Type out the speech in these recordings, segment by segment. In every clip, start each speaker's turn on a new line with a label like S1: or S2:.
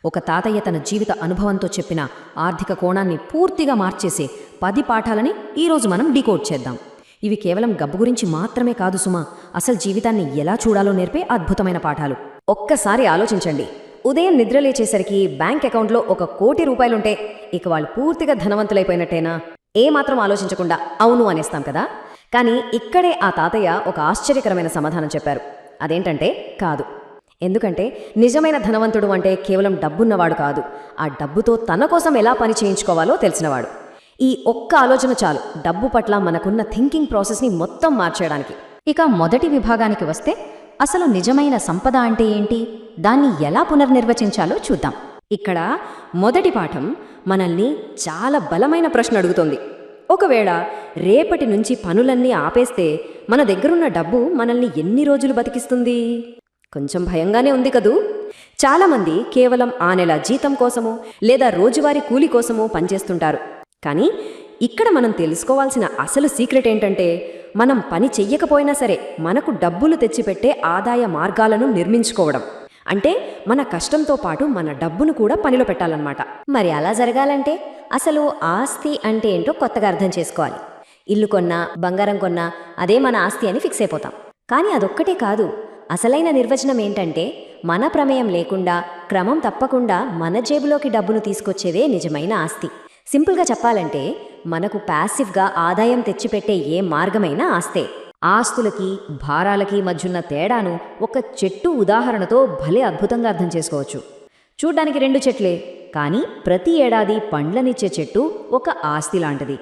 S1: ఒక తాతయ్య తన జీవిత అనుభవంతో చెప్పిన ఆర్థిక కోణాన్ని పూర్తిగా మార్చేసే 10 పాఠాలని ఈరోజు మనం డీకోడ్ చేద్దాం. ఇవి కేవలం డబ్బు గురించి మాత్రమే కాదు సుమా, అసలు జీవితాన్ని ఎలా చూడాలో నేర్పే అద్భుతమైన పాఠాలు. ఒక్కసారి ఆలోచించండి, ఉదయం నిద్రలేచేసరికి బ్యాంక్ అకౌంట్లో 1 కోటి రూపాయలుంటే ఇక వాళ్ళు పూర్తిగా ధనవంతులైపోయినట్టేనా? ఏమాత్రం ఆలోచించకుండా అవును అనేస్తాం కదా. కానీ ఇక్కడే ఆ తాతయ్య ఒక ఆశ్చర్యకరమైన సమాధానం చెప్పారు. అదేంటంటే కాదు. ఎందుకంటే నిజమైన ధనవంతుడు అంటే కేవలం డబ్బున్నవాడు కాదు, ఆ డబ్బుతో తన కోసం ఎలా పని చేయించుకోవాలో తెలిసినవాడు. ఈ ఒక్క ఆలోచన చాలు డబ్బు పట్ల మనకున్న థింకింగ్ ప్రాసెస్ని మొత్తం మార్చేయడానికి.
S2: ఇక మొదటి విభాగానికి వస్తే అసలు నిజమైన సంపద అంటే ఏంటి, దాన్ని ఎలా పునర్నిర్వచించాలో చూద్దాం.
S1: ఇక్కడ మొదటి పాఠం మనల్ని చాలా బలమైన ప్రశ్న అడుగుతోంది. ఒకవేళ రేపటి నుంచి పనులన్నీ ఆపేస్తే మన దగ్గరున్న డబ్బు మనల్ని ఎన్ని రోజులు బతికిస్తుంది? కొంచెం భయంగానే ఉంది కదూ. చాలామంది కేవలం ఆ నెల జీతం కోసమో లేదా రోజువారీ కూలి కోసమో పనిచేస్తుంటారు. కానీ ఇక్కడ మనం తెలుసుకోవాల్సిన అసలు సీక్రెట్ ఏంటంటే, మనం పని చెయ్యకపోయినా సరే మనకు డబ్బులు తెచ్చిపెట్టే ఆదాయ మార్గాలను నిర్మించుకోవడం. అంటే మన కష్టంతో పాటు మన డబ్బును కూడా పనిలో పెట్టాలన్నమాట.
S2: మరి అలా జరగాలంటే అసలు ఆస్తి అంటే ఏంటో కొత్తగా అర్థం చేసుకోవాలి. ఇల్లు కొన్నా, బంగారం కొన్నా అదే మన ఆస్తి అని ఫిక్స్ అయిపోతాం. కానీ అదొక్కటే కాదు, అసలైన నిర్వచనం ఏంటంటే మన ప్రమేయం లేకుండా క్రమం తప్పకుండా మన జేబులోకి డబ్బును తీసుకొచ్చేదే నిజమైన ఆస్తి. సింపుల్గా చెప్పాలంటే మనకు ప్యాసివ్గా ఆదాయం తెచ్చిపెట్టే ఏ మార్గమైనా ఆస్తే. ఆస్తులకి భారాలకి మధ్యున్న తేడాను ఒక చెట్టు ఉదాహరణతో భలే అద్భుతంగా అర్థం చేసుకోవచ్చు. చూడ్డానికి 2 చెట్లే, కానీ ప్రతి ఏడాది పండ్లనిచ్చే చెట్టు ఒక ఆస్తి లాంటిది.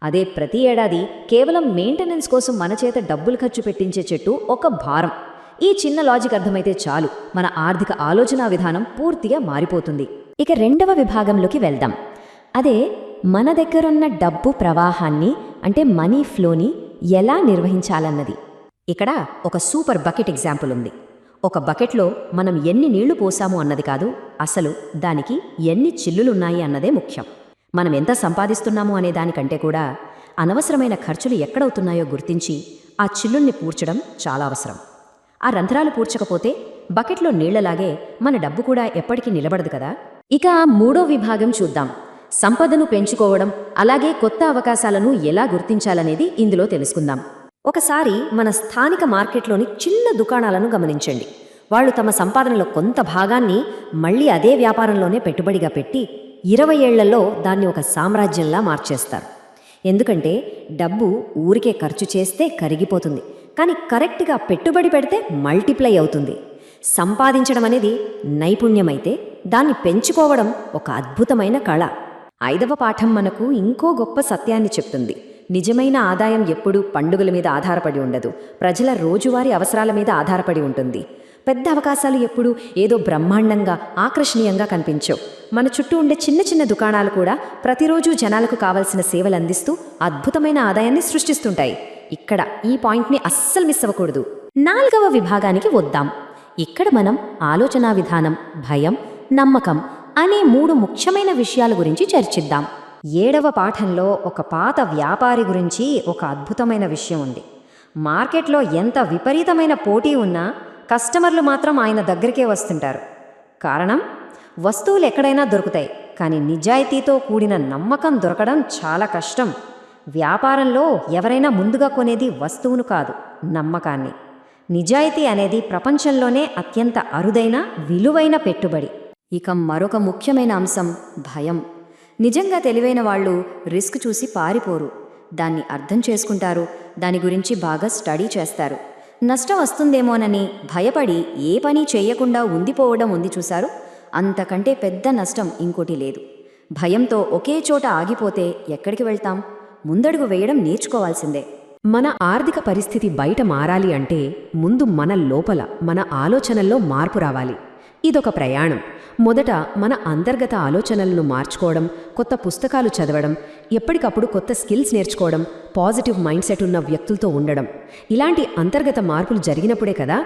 S2: అదే ప్రతి ఏడాది కేవలం మెయింటెనెన్స్ కోసం మన చేత డబ్బులు ఖర్చు పెట్టించే చెట్టు ఒక భారం. ఈ చిన్న లాజిక్ అర్థమైతే చాలు, మన ఆర్థిక ఆలోచన విధానం పూర్తిగా మారిపోతుంది. ఇక రెండవ విభాగంలోకి వెళ్దాం. అదే మన దగ్గరున్న డబ్బు ప్రవాహాన్ని అంటే మనీ ఫ్లోని ఎలా నిర్వహించాలన్నది.
S1: ఇక్కడ ఒక సూపర్ బకెట్ ఎగ్జాంపుల్ ఉంది. ఒక బకెట్లో మనం ఎన్ని నీళ్లు పోసాము అన్నది కాదు, అసలు దానికి ఎన్ని చిల్లులున్నాయి అన్నదే ముఖ్యం. మనం ఎంత సంపాదిస్తున్నాము అనే దానికంటే కూడా అనవసరమైన ఖర్చులు ఎక్కడవుతున్నాయో గుర్తించి ఆ చిల్లుల్ని పూడ్చడం చాలా అవసరం. ఆ రంధ్రాలు పూడ్చకపోతే బకెట్లో నీళ్లలాగే మన డబ్బు కూడా ఎప్పటికీ నిలబడదు కదా. ఇక మూడో విభాగం చూద్దాం. సంపదను పెంచుకోవడం, అలాగే కొత్త అవకాశాలను ఎలా గుర్తించాలనేది ఇందులో తెలుసుకుందాం. ఒకసారి మన స్థానిక మార్కెట్లోని చిన్న దుకాణాలను గమనించండి. వాళ్ళు తమ సంపాదనలో కొంత భాగాన్ని మళ్ళీ అదే వ్యాపారంలోనే పెట్టుబడిగా పెట్టి 20 ఏళ్లలో దాన్ని ఒక సామ్రాజ్యంలా మార్చేస్తారు. ఎందుకంటే డబ్బు ఊరికే ఖర్చు చేస్తే కరిగిపోతుంది, కానీ కరెక్ట్గా పెట్టుబడి పెడితే మల్టిప్లై అవుతుంది. సంపాదించడం అనేది నైపుణ్యమైతే దాన్ని పెంచుకోవడం ఒక అద్భుతమైన కళ. 5వ పాఠం మనకు ఇంకో గొప్ప సత్యాన్ని చెప్తుంది. నిజమైన ఆదాయం ఎప్పుడూ పండుగల మీద ఆధారపడి ఉండదు, ప్రజల రోజువారీ అవసరాల మీద ఆధారపడి ఉంటుంది. పెద్ద అవకాశాలు ఎప్పుడూ ఏదో బ్రహ్మాండంగా ఆకర్షణీయంగా కనిపించవు. మన చుట్టూ ఉండే చిన్న చిన్న దుకాణాలు కూడా ప్రతిరోజు జనాలకు కావలసిన సేవలు అందిస్తూ అద్భుతమైన ఆదాయాన్ని సృష్టిస్తుంటాయి. ఇక్కడ ఈ పాయింట్ని అస్సలు మిస్ అవ్వకూడదు.
S2: 4వ విభాగానికి వద్దాం. ఇక్కడ మనం ఆలోచనా విధానం, భయం, నమ్మకం అనే 3 ముఖ్యమైన విషయాల గురించి చర్చిద్దాం.
S1: 7వ పాఠంలో ఒక పాత వ్యాపారి గురించి ఒక అద్భుతమైన విషయం ఉంది. మార్కెట్లో ఎంత విపరీతమైన పోటీ ఉన్నా కస్టమర్లు మాత్రం ఆయన దగ్గరికే వస్తుంటారు. కారణం, వస్తువులు ఎక్కడైనా దొరుకుతాయి, కానీ నిజాయితీతో కూడిన నమ్మకం దొరకడం చాలా కష్టం. వ్యాపారంలో ఎవరైనా ముందుగా కొనేది వస్తువును కాదు, నమ్మకాన్ని. నిజాయితీ అనేది ప్రపంచంలోనే అత్యంత అరుదైన విలువైన పెట్టుబడి. ఇక మరొక ముఖ్యమైన అంశం భయం. నిజంగా తెలివైన వాళ్ళు రిస్క్ చూసి పారిపోరు, దాన్ని అర్థం చేసుకుంటారు, దాని గురించి బాగా స్టడీ చేస్తారు. నష్టం వస్తుందేమోనని భయపడి ఏ పని చేయకుండా ఉండిపోవడం ఉంది చూశారు, అంతకంటే పెద్ద నష్టం ఇంకోటి లేదు. భయంతో ఒకే చోట ఆగిపోతే ఎక్కడికి వెళ్తాం? ముందడుగు వేయడం నేర్చుకోవాల్సిందే. మన ఆర్థిక పరిస్థితి బయట మారాలి అంటే ముందు మన లోపల, మన ఆలోచనల్లో మార్పు రావాలి. ఇదొక ప్రయాణం. మొదట మన అంతర్గత ఆలోచనలను మార్చుకోవడం, కొత్త పుస్తకాలు చదవడం, ఎప్పటికప్పుడు కొత్త స్కిల్స్ నేర్చుకోవడం, పాజిటివ్ మైండ్ సెట్ ఉన్న వ్యక్తులతో ఉండడం. ఇలాంటి అంతర్గత మార్పులు జరిగినప్పుడే కదా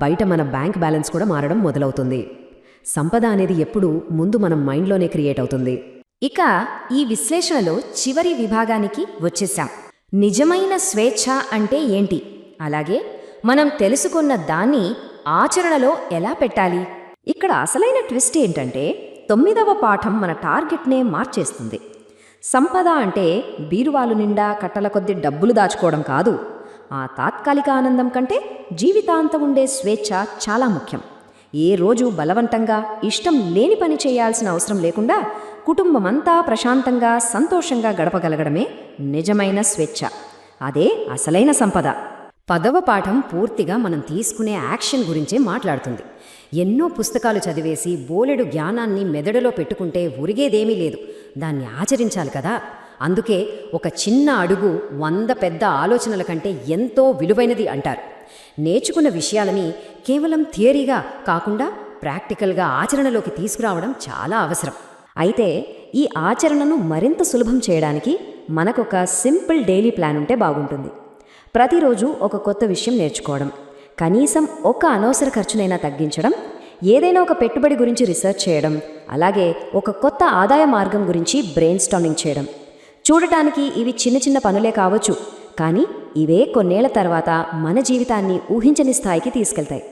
S1: బయట మన బ్యాంక్ బ్యాలెన్స్ కూడా మారడం మొదలవుతుంది. సంపద అనేది ఎప్పుడూ ముందు మన మైండ్లోనే క్రియేట్ అవుతుంది.
S2: ఇక ఈ విశ్లేషణలో చివరి విభాగానికి వచ్చేసాం. నిజమైన స్వేచ్ఛ అంటే ఏంటి, అలాగే మనం తెలుసుకున్న దాన్ని ఆచరణలో ఎలా పెట్టాలి.
S1: ఇక్కడ అసలైన ట్విస్ట్ ఏంటంటే 9వ పాఠం మన టార్గెట్నే మార్చేస్తుంది. సంపద అంటే బీరువాలు నిండా కట్టల కొద్దీ డబ్బులు దాచుకోవడం కాదు. ఆ తాత్కాలిక ఆనందం కంటే జీవితాంతం ఉండే స్వేచ్ఛ చాలా ముఖ్యం. ఏ రోజు బలవంతంగా ఇష్టం లేని పని చేయాల్సిన అవసరం లేకుండా కుటుంబమంతా ప్రశాంతంగా సంతోషంగా గడపగలగడమే నిజమైన స్వేచ్ఛ. అదే అసలైన సంపద. 10వ పాఠం పూర్తిగా మనం తీసుకునే యాక్షన్ గురించే మాట్లాడుతుంది. ఎన్నో పుస్తకాలు చదివేసి బోలెడు జ్ఞానాన్ని మెదడులో పెట్టుకుంటే ఉరిగేదేమీ లేదు, దాన్ని ఆచరించాలి కదా. అందుకే ఒక చిన్న అడుగు 100 పెద్ద ఆలోచనల కంటే ఎంతో విలువైనది అంటారు. నేర్చుకున్న విషయాలని కేవలం థియరీగా కాకుండా ప్రాక్టికల్గా ఆచరణలోకి తీసుకురావడం చాలా అవసరం. అయితే ఈ ఆచరణను మరింత సులభం చేయడానికి మనకొక సింపుల్ డైలీ ప్లాన్ ఉంటే బాగుంటుంది. ప్రతిరోజు ఒక కొత్త విషయం నేర్చుకోవడం, కనీసం ఒక అనవసర ఖర్చునైనా తగ్గించడం, ఏదైనా ఒక పెట్టుబడి గురించి రీసెర్చ్ చేయడం, అలాగే ఒక కొత్త ఆదాయ మార్గం గురించి బ్రెయిన్ స్టార్మింగ్ చేయడం. చూడటానికి ఇవి చిన్న చిన్న పనులే కావచ్చు, కానీ ఇవే కొన్నేళ్ల తర్వాత మన జీవితాన్ని ఊహించని స్థాయికి తీసుకెళ్తాయి.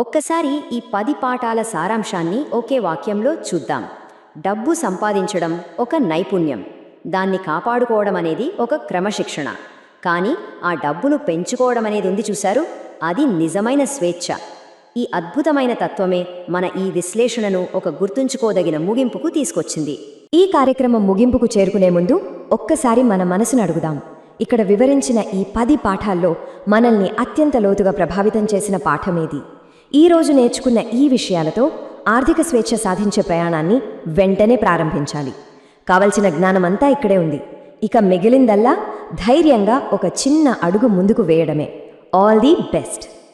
S1: ఒక్కసారి ఈ 10 పాఠాల సారాంశాన్ని ఒకే వాక్యంలో చూద్దాం. డబ్బు సంపాదించడం ఒక నైపుణ్యం, దాన్ని కాపాడుకోవడం అనేది ఒక క్రమశిక్షణ. కానీ ఆ డబ్బును పెంచుకోవడం అనేది ఉంది చూశారు, అది నిజమైన స్వేచ్ఛ. ఈ అద్భుతమైన తత్వమే మన ఈ విశ్లేషణను ఒక గుర్తుంచుకోదగిన ముగింపుకు తీసుకొచ్చింది.
S2: ఈ కార్యక్రమం ముగింపుకు చేరుకునే ముందు ఒక్కసారి మన మనసును అడుగుదాం. ఇక్కడ వివరించిన ఈ 10 పాఠాల్లో మనల్ని అత్యంత లోతుగా ప్రభావితం చేసిన పాఠమేది? ఈరోజు నేర్చుకున్న ఈ విషయాలతో ఆర్థిక స్వేచ్ఛ సాధించే ప్రయాణాన్ని వెంటనే ప్రారంభించాలి. కావలసిన జ్ఞానమంతా ఇక్కడే ఉంది. ఇక మిగిలిందల్లా ధైర్యంగా ఒక చిన్న అడుగు ముందుకు వేయడమే. All the best.